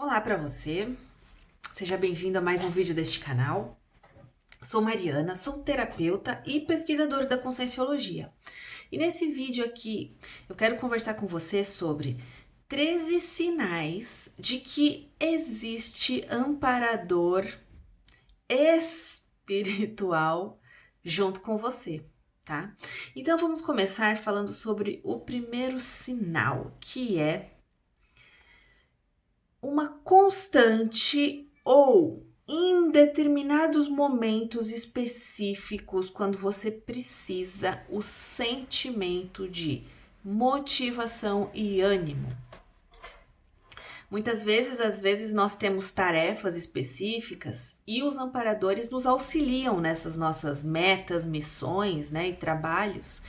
Olá para você, seja bem-vindo a mais um vídeo deste canal. Sou Mariana, sou terapeuta e pesquisadora da Conscienciologia. E nesse vídeo aqui eu quero conversar com você sobre 13 sinais de que existe amparador espiritual junto com você, tá? Então vamos começar falando sobre o primeiro sinal, que é uma constante ou em determinados momentos específicos, quando você precisa, o sentimento de motivação e ânimo. Muitas vezes, às vezes, nós temos tarefas específicas e os amparadores nos auxiliam nessas nossas metas, missões, né, e trabalhos.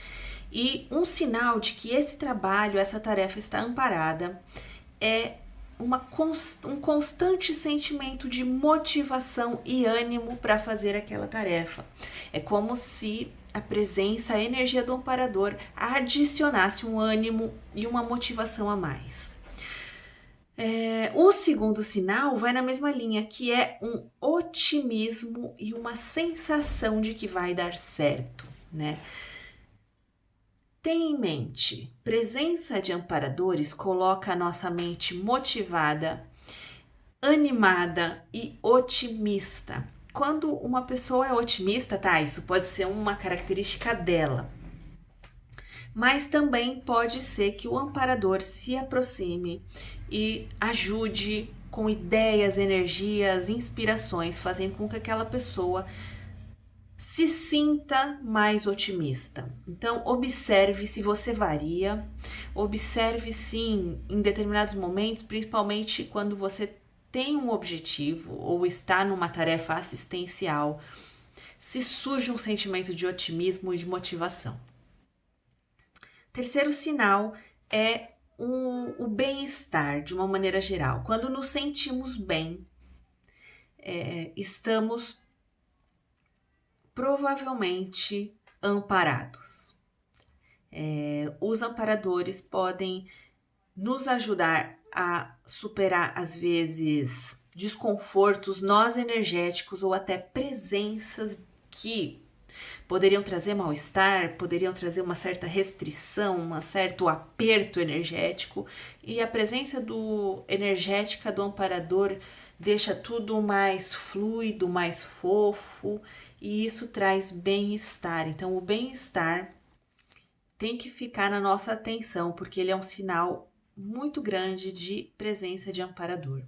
E um sinal de que esse trabalho, essa tarefa está amparada é um constante sentimento de motivação e ânimo para fazer aquela tarefa. É como se a presença, a energia do amparador adicionasse um ânimo e uma motivação a mais. O segundo sinal vai na mesma linha, que é um otimismo e uma sensação de que vai dar certo, né? Tenha em mente, presença de amparadores coloca a nossa mente motivada, animada e otimista. Quando uma pessoa é otimista, tá? Isso pode ser uma característica dela. Mas também pode ser que o amparador se aproxime e ajude com ideias, energias, inspirações, fazendo com que aquela pessoa se sinta mais otimista. Então, observe se você varia, observe sim em determinados momentos, principalmente quando você tem um objetivo ou está numa tarefa assistencial, se surge um sentimento de otimismo e de motivação. Terceiro sinal é o bem-estar de uma maneira geral. Quando nos sentimos bem, estamos provavelmente amparados. Os amparadores podem nos ajudar a superar, às vezes, desconfortos nós energéticos ou até presenças que poderiam trazer mal-estar, poderiam trazer uma certa restrição, um certo aperto energético, e a presença energética do amparador deixa tudo mais fluido, mais fofo, e isso traz bem-estar. Então, o bem-estar tem que ficar na nossa atenção, porque ele é um sinal muito grande de presença de amparador.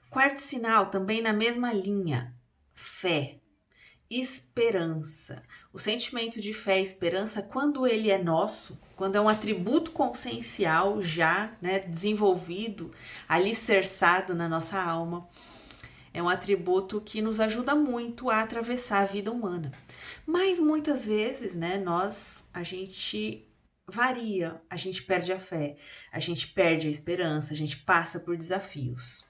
Quarto sinal, também na mesma linha, fé, esperança. O sentimento de fé e esperança, quando ele é nosso, quando é um atributo consciencial já, né, desenvolvido, alicerçado na nossa alma, é um atributo que nos ajuda muito a atravessar a vida humana. Mas muitas vezes, né, a gente varia, a gente perde a fé, a gente perde a esperança, a gente passa por desafios.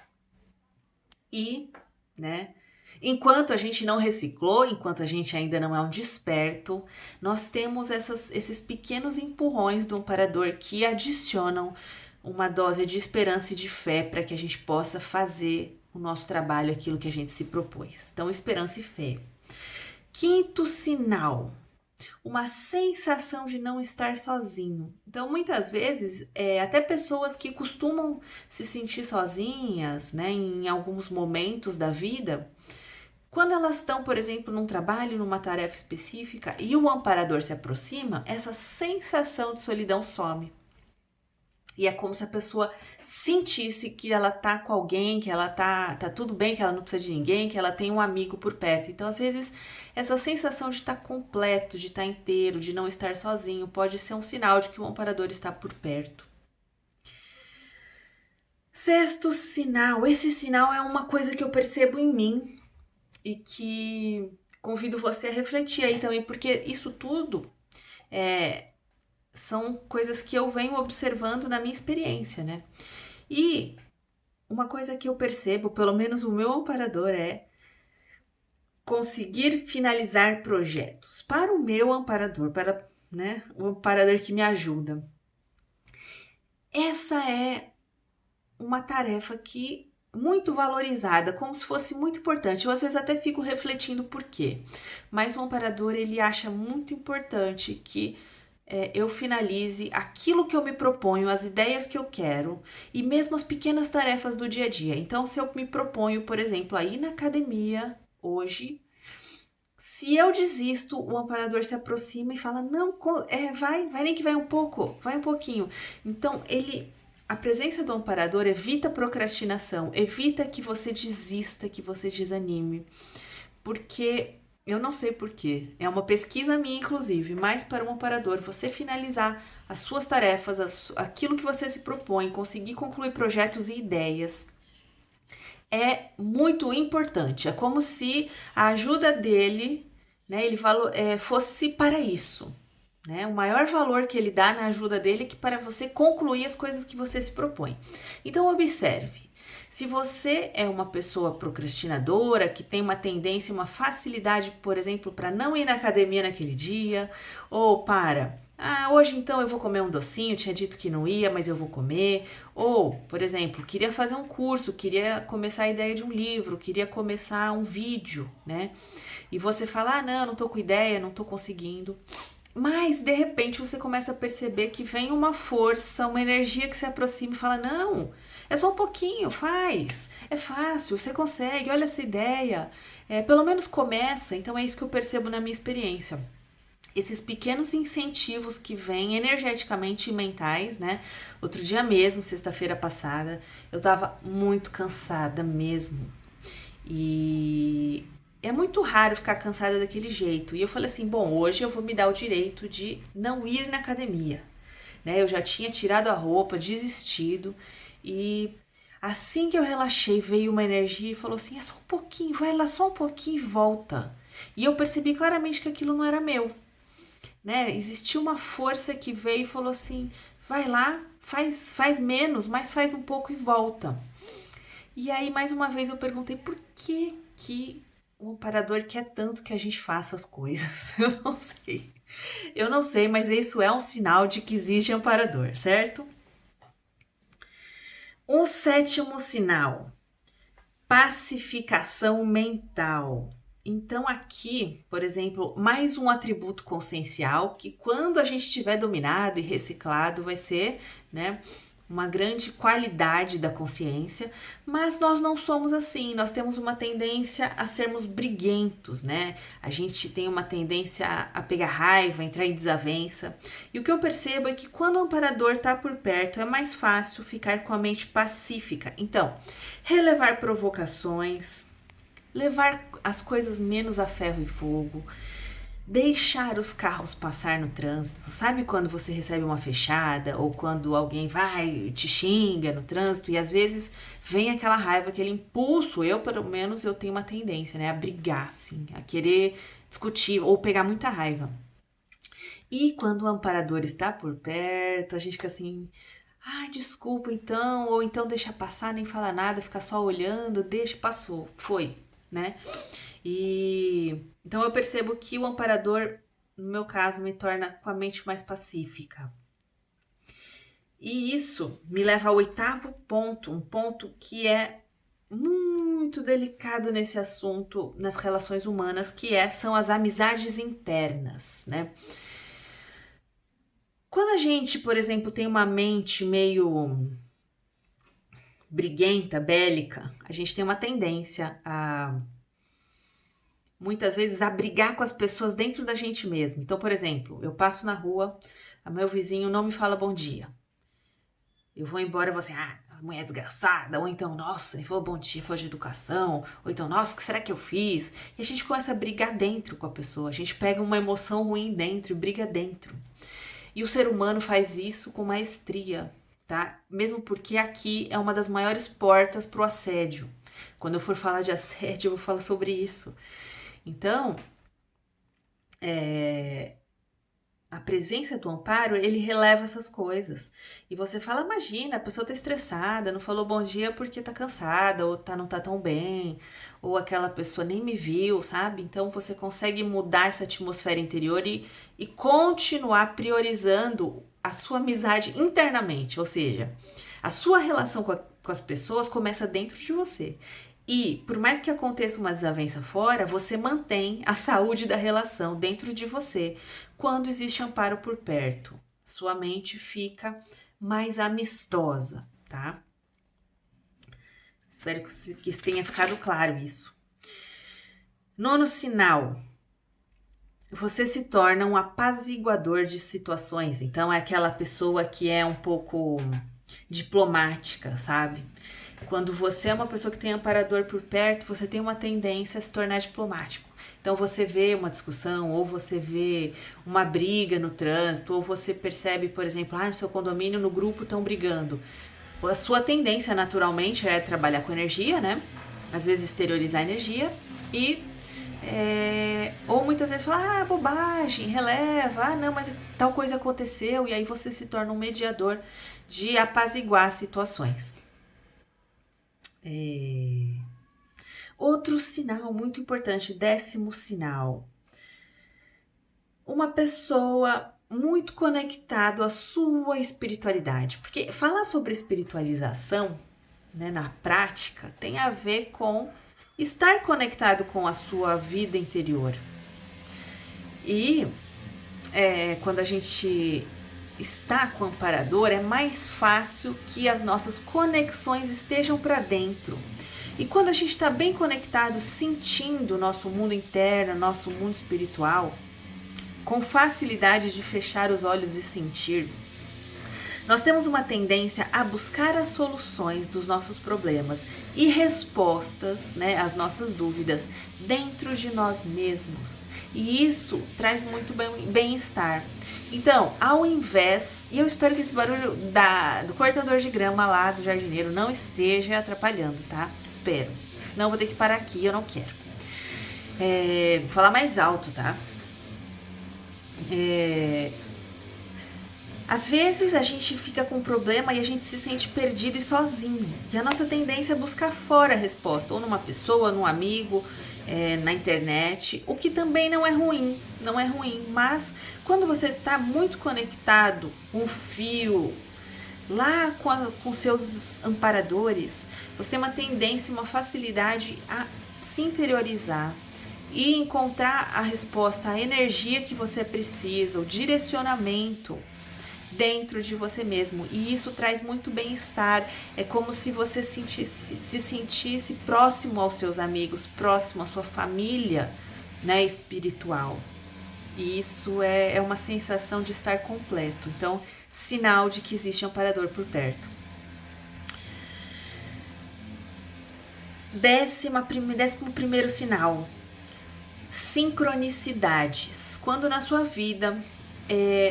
E, né, enquanto a gente não reciclou, enquanto a gente ainda não é um desperto, nós temos esses pequenos empurrões do amparador que adicionam uma dose de esperança e de fé para que a gente possa fazer o nosso trabalho, aquilo que a gente se propôs. Então, esperança e fé. Quinto sinal, uma sensação de não estar sozinho. Então, muitas vezes, até pessoas que costumam se sentir sozinhas, né, em alguns momentos da vida, quando elas estão, por exemplo, num trabalho, numa tarefa específica, e o amparador se aproxima, essa sensação de solidão some. E é como se a pessoa sentisse que ela tá com alguém, que ela tá tudo bem, que ela não precisa de ninguém, que ela tem um amigo por perto. Então, às vezes, essa sensação de estar completo, de estar inteiro, de não estar sozinho, pode ser um sinal de que o amparador está por perto. Sexto sinal, esse sinal é uma coisa que eu percebo em mim e que convido você a refletir aí também, porque isso tudo são coisas que eu venho observando na minha experiência, né? E uma coisa que eu percebo, pelo menos o meu amparador, é conseguir finalizar projetos. Para o meu amparador, para, o amparador que me ajuda. Essa é uma tarefa que muito valorizada, como se fosse muito importante. Eu às vezes até fico refletindo por quê. Mas o amparador, ele acha muito importante que eu finalize aquilo que eu me proponho, as ideias que eu quero e mesmo as pequenas tarefas do dia a dia. Então, se eu me proponho, por exemplo, a ir na academia hoje, se eu desisto, o amparador se aproxima e fala: não, vai nem que vai um pouco, vai um pouquinho. Então, a presença do amparador evita procrastinação, evita que você desista, que você desanime, porque eu não sei porquê, é uma pesquisa minha, inclusive, mas para um amparador, você finalizar as suas tarefas, aquilo que você se propõe, conseguir concluir projetos e ideias, é muito importante. É como se a ajuda dele, né, ele fosse para isso. Né? O maior valor que ele dá na ajuda dele é que para você concluir as coisas que você se propõe. Então, observe. Se você é uma pessoa procrastinadora, que tem uma tendência, uma facilidade, por exemplo, para não ir na academia naquele dia, ou hoje então eu vou comer um docinho, tinha dito que não ia, mas eu vou comer. Ou, por exemplo, queria fazer um curso, queria começar a ideia de um livro, queria começar um vídeo, né? E você fala: não tô com ideia, não tô conseguindo. Mas, de repente, você começa a perceber que vem uma força, uma energia que se aproxima e fala: não, é só um pouquinho, faz. É fácil, você consegue, olha essa ideia. Pelo menos começa. Então, é isso que eu percebo na minha experiência. Esses pequenos incentivos que vêm energeticamente e mentais, né? Outro dia mesmo, sexta-feira passada, eu tava muito cansada mesmo. E é muito raro ficar cansada daquele jeito. E eu falei assim: bom, hoje eu vou me dar o direito de não ir na academia. Né? Eu já tinha tirado a roupa, desistido. E assim que eu relaxei, veio uma energia e falou assim: é só um pouquinho, vai lá só um pouquinho e volta. E eu percebi claramente que aquilo não era meu. Né? Existiu uma força que veio e falou assim: vai lá, faz menos, mas faz um pouco e volta. E aí, mais uma vez, eu perguntei por que o amparador quer tanto que a gente faça as coisas. Eu não sei. Eu não sei, mas isso é um sinal de que existe amparador, certo? O sétimo sinal: pacificação mental. Então, aqui, por exemplo, mais um atributo consciencial que, quando a gente tiver dominado e reciclado, vai ser, né, uma grande qualidade da consciência, mas nós não somos assim, nós temos uma tendência a sermos briguentos, né? A gente tem uma tendência a pegar raiva, entrar em desavença. E o que eu percebo é que quando o amparador está por perto, é mais fácil ficar com a mente pacífica. Então, relevar provocações, levar as coisas menos a ferro e fogo, deixar os carros passar no trânsito. Sabe quando você recebe uma fechada ou quando alguém vai te xinga no trânsito e às vezes vem aquela raiva, aquele impulso. Eu, pelo menos, eu tenho uma tendência, né, a brigar, assim, a querer discutir ou pegar muita raiva. E quando o amparador está por perto, a gente fica assim: desculpa então, ou então deixa passar, nem fala nada, fica só olhando, deixa, passou, foi, né? E então eu percebo que o amparador, no meu caso, me torna com a mente mais pacífica. E isso me leva ao oitavo ponto, um ponto que é muito delicado nesse assunto, nas relações humanas, são as amizades internas, né? Quando a gente, por exemplo, tem uma mente meio briguenta, bélica, a gente tem uma tendência a muitas vezes a brigar com as pessoas dentro da gente mesmo. Então, por exemplo, eu passo na rua, meu vizinho não me fala bom dia. Eu vou embora e vou assim: mulher desgraçada, ou então, nossa, ele falou bom dia, foi de educação, ou então, nossa, o que será que eu fiz? E a gente começa a brigar dentro com a pessoa, a gente pega uma emoção ruim dentro e briga dentro. E o ser humano faz isso com maestria, tá? Mesmo porque aqui é uma das maiores portas para o assédio. Quando eu for falar de assédio, eu vou falar sobre isso. Então, a presença do amparo, ele releva essas coisas. E você fala: imagina, a pessoa tá estressada, não falou bom dia porque tá cansada, ou não tá tão bem, ou aquela pessoa nem me viu, sabe? Então você consegue mudar essa atmosfera interior e continuar priorizando a sua amizade internamente, ou seja, a sua relação com as pessoas começa dentro de você. E, por mais que aconteça uma desavença fora, você mantém a saúde da relação dentro de você quando existe amparo por perto. Sua mente fica mais amistosa, tá? Espero que tenha ficado claro isso. 9º sinal. Você se torna um apaziguador de situações. Então, é aquela pessoa que é um pouco diplomática, sabe? Quando você é uma pessoa que tem amparador por perto, você tem uma tendência a se tornar diplomático. Então você vê uma discussão, ou você vê uma briga no trânsito, ou você percebe, por exemplo, no seu condomínio, no grupo estão brigando. A sua tendência naturalmente é trabalhar com energia, né? Às vezes exteriorizar energia e... ou muitas vezes falar, bobagem, releva, não, mas tal coisa aconteceu, e aí você se torna um mediador de apaziguar situações. Outro sinal muito importante, 10º sinal. Uma pessoa muito conectada à sua espiritualidade. Porque falar sobre espiritualização, né, na prática, tem a ver com estar conectado com a sua vida interior. E quando a gente está com o amparador, é mais fácil que as nossas conexões estejam para dentro. E quando a gente está bem conectado, sentindo o nosso mundo interno, nosso mundo espiritual, com facilidade de fechar os olhos e sentir, nós temos uma tendência a buscar as soluções dos nossos problemas e respostas, né, às nossas dúvidas dentro de nós mesmos. E isso traz muito bem-estar. Então, ao invés, e eu espero que esse barulho do cortador de grama lá do jardineiro não esteja atrapalhando, tá? Espero. Senão eu vou ter que parar aqui, eu não quero. Vou falar mais alto, tá? Às vezes a gente fica com um problema e a gente se sente perdido e sozinho. E a nossa tendência é buscar fora a resposta, ou numa pessoa, num amigo, na internet, o que também não é ruim, mas quando você está muito conectado, um fio, lá com seus amparadores, você tem uma tendência, uma facilidade a se interiorizar e encontrar a resposta, a energia que você precisa, o direcionamento dentro de você mesmo, e isso traz muito bem-estar. É como se você se sentisse próximo aos seus amigos, próximo à sua família, né, espiritual. E isso é uma sensação de estar completo. Então, sinal de que existe um amparador por perto. 11º sinal. Sincronicidades. Quando na sua vida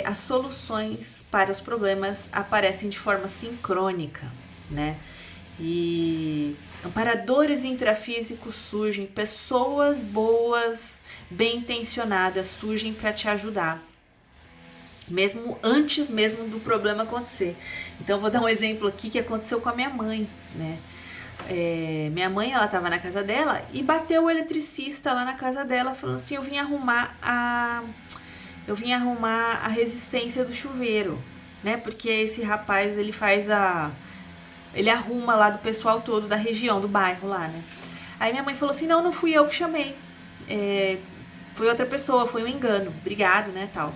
as soluções para os problemas aparecem de forma sincrônica, né? E amparadores intrafísicos surgem, pessoas boas, bem intencionadas surgem para te ajudar, mesmo antes do problema acontecer. Então vou dar um exemplo aqui que aconteceu com a minha mãe, né? Minha mãe, ela estava na casa dela e bateu o eletricista lá na casa dela, falando assim: eu vim arrumar a resistência do chuveiro, né? Porque esse rapaz, ele arruma lá do pessoal todo da região, do bairro lá, né? Aí minha mãe falou assim: não fui eu que chamei, foi outra pessoa, foi um engano, obrigado, né, tal.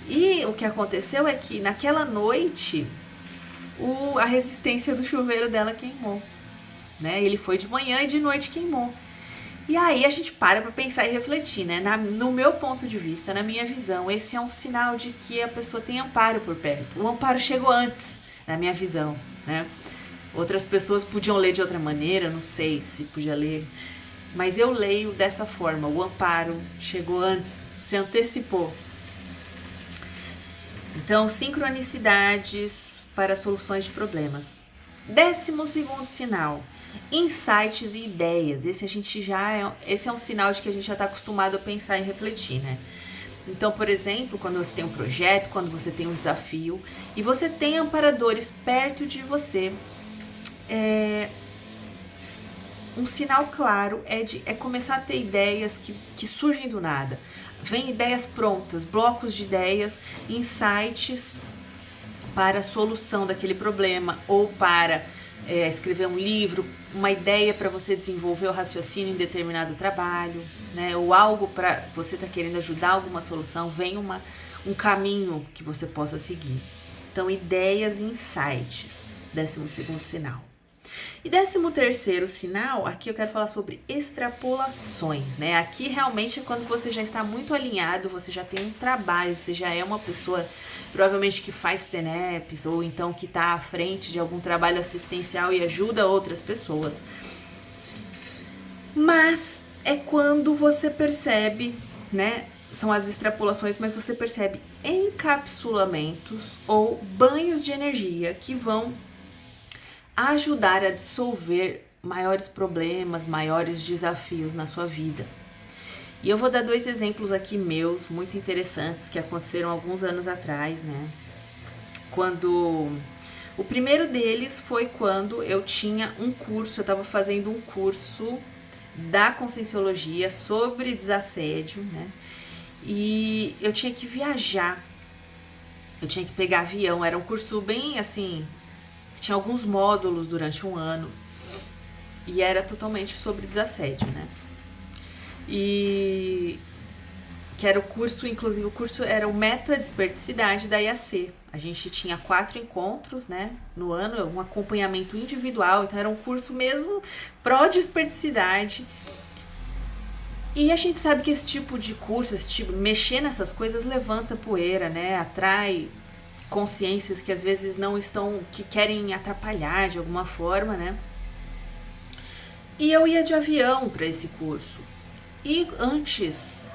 E o que aconteceu é que naquela noite a resistência do chuveiro dela queimou, né? Ele foi de manhã e de noite queimou. E aí a gente para pensar e refletir, né? No meu ponto de vista, na minha visão, esse é um sinal de que a pessoa tem amparo por perto. O amparo chegou antes, na minha visão, né? Outras pessoas podiam ler de outra maneira, não sei se podia ler, mas eu leio dessa forma: o amparo chegou antes, se antecipou. Então, sincronicidades para soluções de problemas. 12º sinal. Insights e ideias. Esse é um sinal de que a gente já está acostumado a pensar e refletir, né? Então, por exemplo, quando você tem um projeto, quando você tem um desafio e você tem amparadores perto de você, um sinal claro é começar a ter ideias que surgem do nada. Vem ideias prontas, blocos de ideias, insights para a solução daquele problema ou para escrever um livro, uma ideia para você desenvolver o raciocínio em determinado trabalho, né? Ou algo para você tá querendo ajudar alguma solução, vem um caminho que você possa seguir. Então, ideias e insights, 12º sinal. E 13º sinal, aqui eu quero falar sobre extrapolações, né? Aqui realmente é quando você já está muito alinhado, você já tem um trabalho, você já é uma pessoa provavelmente que faz TENEPs ou então que está à frente de algum trabalho assistencial e ajuda outras pessoas. Mas é quando você percebe, né? São as extrapolações, mas você percebe encapsulamentos ou banhos de energia que vão ajudar a dissolver maiores problemas, maiores desafios na sua vida. E eu vou dar 2 exemplos aqui meus, muito interessantes, que aconteceram alguns anos atrás, né? O primeiro deles foi quando eu tinha um curso, eu estava fazendo um curso da Conscienciologia sobre desassédio, né? E eu tinha que viajar, eu tinha que pegar avião, era um curso bem assim, tinha alguns módulos durante um ano e era totalmente sobre desassédio, né? E que era o curso, inclusive o curso era o Meta Desperticidade da IAC. A gente tinha 4 encontros, né, no ano, um acompanhamento individual, então era um curso mesmo pró-desperticidade. E a gente sabe que esse tipo de curso, mexer nessas coisas levanta poeira, né, atrai consciências que às vezes não estão, que querem atrapalhar de alguma forma, né? E eu ia de avião para esse curso. E antes,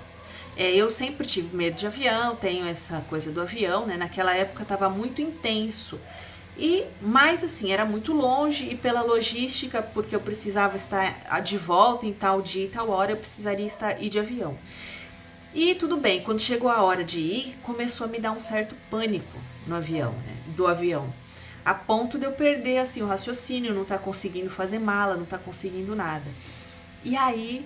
eu sempre tive medo de avião, tenho essa coisa do avião, né? Naquela época estava muito intenso. Mas assim, era muito longe e pela logística, porque eu precisava estar de volta em tal dia e tal hora, eu precisaria ir de avião. E tudo bem, quando chegou a hora de ir, começou a me dar um certo pânico no avião, né? Do avião. A ponto de eu perder assim, o raciocínio, não tá conseguindo fazer mala, não tá conseguindo nada. E aí,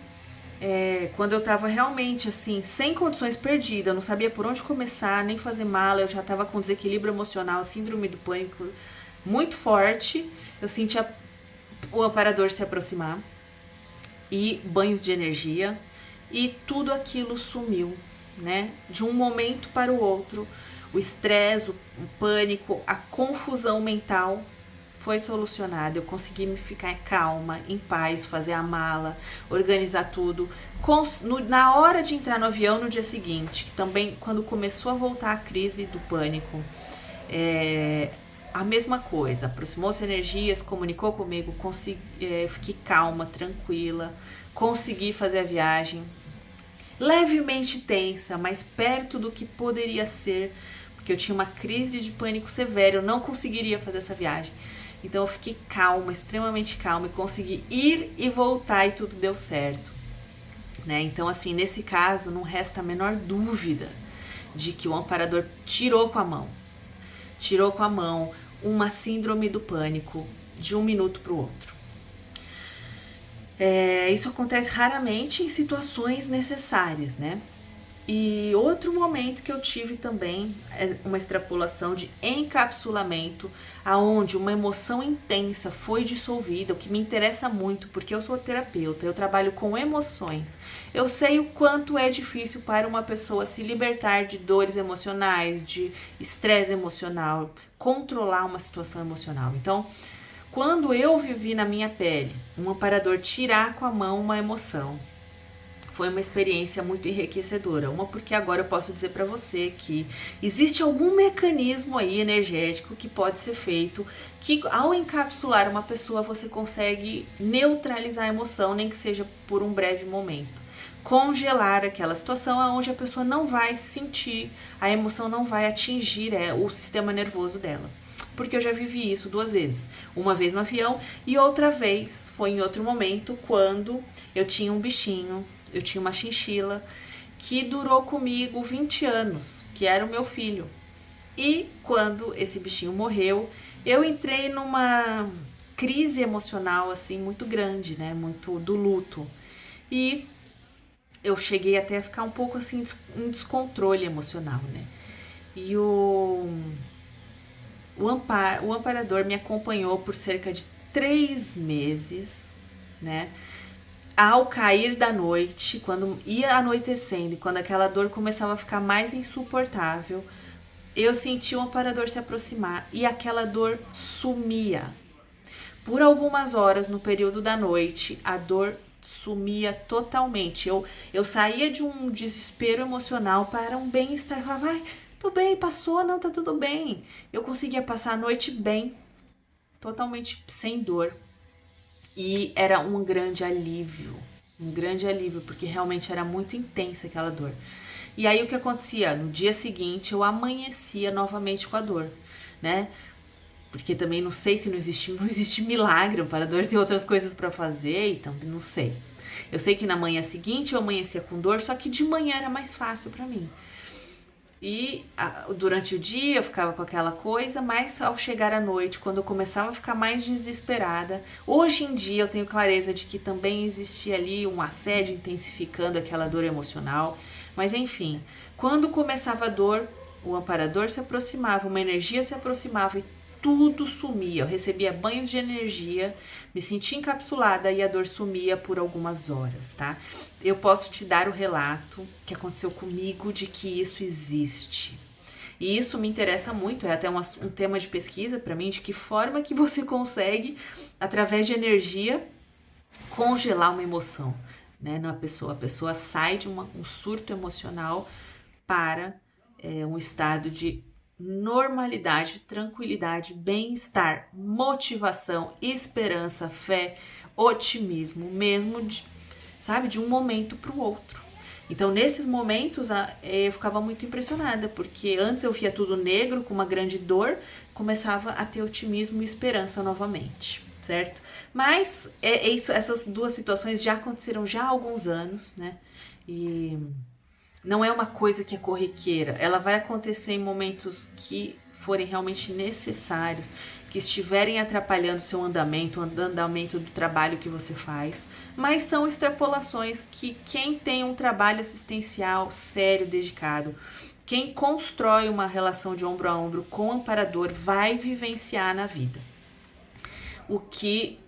quando eu tava realmente assim, sem condições, perdida, eu não sabia por onde começar, nem fazer mala, eu já tava com desequilíbrio emocional, síndrome do pânico muito forte, eu sentia o amparador se aproximar e banhos de energia e tudo aquilo sumiu, né? De um momento para o outro, o estresse, o pânico, a confusão mental foi solucionada. Eu consegui me ficar calma, em paz, fazer a mala, organizar tudo. Na hora de entrar no avião no dia seguinte, que também quando começou a voltar a crise do pânico, a mesma coisa, aproximou-se energias, comunicou comigo, fiquei calma, tranquila, consegui fazer a viagem, levemente tensa, mas perto do que poderia ser, porque eu tinha uma crise de pânico severo, eu não conseguiria fazer essa viagem. Então eu fiquei calma, extremamente calma, e consegui ir e voltar e tudo deu certo, né? Então assim, nesse caso não resta a menor dúvida de que o amparador tirou com a mão uma síndrome do pânico de um minuto para o outro. Isso acontece raramente em situações necessárias, né? E outro momento que eu tive também é uma extrapolação de encapsulamento, aonde uma emoção intensa foi dissolvida, o que me interessa muito, porque eu sou terapeuta, eu trabalho com emoções. Eu sei o quanto é difícil para uma pessoa se libertar de dores emocionais, de estresse emocional, controlar uma situação emocional. Então, quando eu vivi na minha pele um amparador tirar com a mão uma emoção, foi uma experiência muito enriquecedora. Uma porque agora eu posso dizer para você que existe algum mecanismo aí energético que pode ser feito, que ao encapsular uma pessoa você consegue neutralizar a emoção, nem que seja por um breve momento. Congelar aquela situação onde a pessoa não vai sentir, a emoção não vai atingir o sistema nervoso dela. Porque eu já vivi isso 2 vezes. Uma vez no avião e outra vez foi em outro momento, quando eu tinha um bichinho, eu tinha uma chinchila que durou comigo 20 anos, que era o meu filho. E quando esse bichinho morreu, eu entrei numa crise emocional assim muito grande, né, muito do luto. E eu cheguei até a ficar um pouco assim em descontrole emocional, né? E o amparador me acompanhou por cerca de 3 meses, né? Ao cair da noite, quando ia anoitecendo e quando aquela dor começava a ficar mais insuportável, eu sentia um amparador se aproximar e aquela dor sumia. Por algumas horas no período da noite, a dor sumia totalmente. Eu saía de um desespero emocional para um bem-estar. Eu falava, vai, tô bem, passou, não, tá tudo bem. Eu conseguia passar a noite bem, totalmente sem dor. E era um grande alívio, porque realmente era muito intensa aquela dor. E aí o que acontecia? No dia seguinte eu amanhecia novamente com a dor, né? Porque também não sei se não existe milagre, para a dor tem outras coisas para fazer, então não sei. Eu sei que na manhã seguinte eu amanhecia com dor, só que de manhã era mais fácil para mim. E durante o dia eu ficava com aquela coisa, mas ao chegar à noite, quando eu começava a ficar mais desesperada, hoje em dia eu tenho clareza de que também existia ali um assédio intensificando aquela dor emocional. Mas enfim, quando começava a dor, o amparador se aproximava, uma energia se aproximava e tudo sumia. Eu recebia banhos de energia, me sentia encapsulada e a dor sumia por algumas horas, tá? Eu posso te dar o relato que aconteceu comigo de que isso existe. E isso me interessa muito, é até um tema de pesquisa para mim, de que forma que você consegue, através de energia, congelar uma emoção, né, na pessoa. A pessoa sai de um surto emocional para um estado de normalidade, tranquilidade, bem-estar, motivação, esperança, fé, otimismo, mesmo de um momento para o outro. Então, nesses momentos, eu ficava muito impressionada, porque antes eu via tudo negro, com uma grande dor, começava a ter otimismo e esperança novamente, certo? Mas essas duas situações já aconteceram já há alguns anos, né? E não é uma coisa que é corriqueira, ela vai acontecer em momentos que forem realmente necessários, que estiverem atrapalhando o seu andamento, o andamento do trabalho que você faz, mas são extrapolações que quem tem um trabalho assistencial sério, dedicado, quem constrói uma relação de ombro a ombro com o amparador vai vivenciar na vida. O que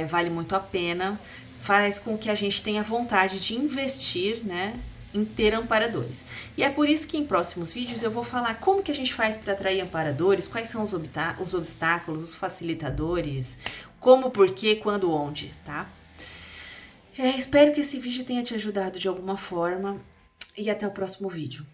vale muito a pena, faz com que a gente tenha vontade de investir, né, em ter amparadores. E é por isso que em próximos vídeos eu vou falar como que a gente faz para atrair amparadores, quais são os obstáculos, os facilitadores, como, porquê, quando, onde, tá? Espero que esse vídeo tenha te ajudado de alguma forma e até o próximo vídeo.